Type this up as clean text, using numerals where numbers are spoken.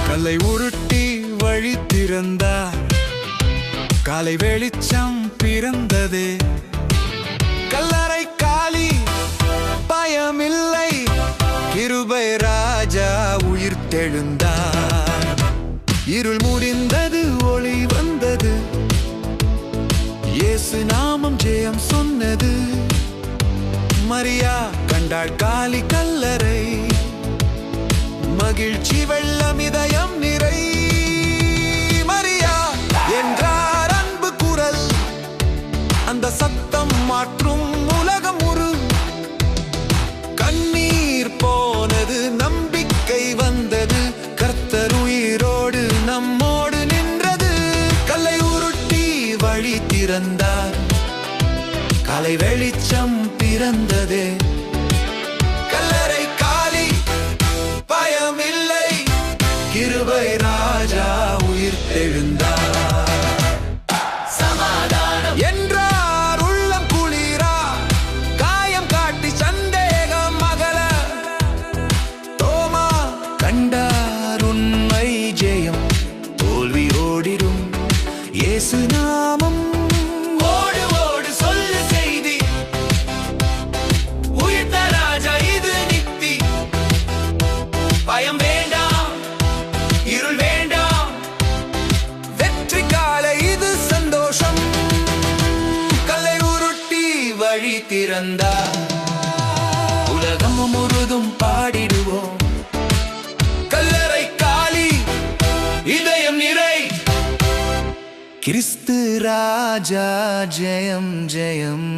கல்லை உருட்டி வழி திறந்தார், காலை வெளிச்சம் பிறந்ததே. கல்லறை காலி, பயமில்லை, கிருபை ராஜா உயிர்த்தெழுந்தார். இருள் முடிந்தது, ஒளி வந்தது, இயேசு நாமம் ஜெயம் சொன்னது. மரியா கண்டாள் காலி கல்லறை, மகிழ்ச்சி வெள்ளம் இதயம் நிறை. மரியா என்றார் அன்பு குரல், அந்த சத்தம் மாற்றும் உலகம் உரு. கண்ணீர் போனது, நம்பிக்கை வந்தது, கர்த்தர் உயிரோடு நம்மோடு நின்றது. கல்லை உருட்டி வழி திறந்தார், காலை வெளிச்சம் பிறந்ததே. கல்லறை காலி, பயமில்லை, கிருபை ராஜா உயிர்த்தெழுந்தார். சமாதானம் என்றார் உள்ளம் குளிரா, காயம் காட்டி சந்தேகம் அகல. தோமா கண்டார் உண்மை ஜெயம், தோல்வி ஓடிடும் இயேசு நாமம். ஓடு ஓடு சொல்லு செய்தி, உயிர்த்த ராஜா இது நித்தி. பயம் வேண்டாம், இருள் வேண்டாம், வெற்றி காலை இது சந்தோஷம். கல்லை உருட்டி வழி திறந்தார், உலகம் முழுதும் பாடிடுவோம். கல்லறை காலி, இதயம் நிறை, கிறிஸ்து ராஜா ஜெயம் ஜெயம்.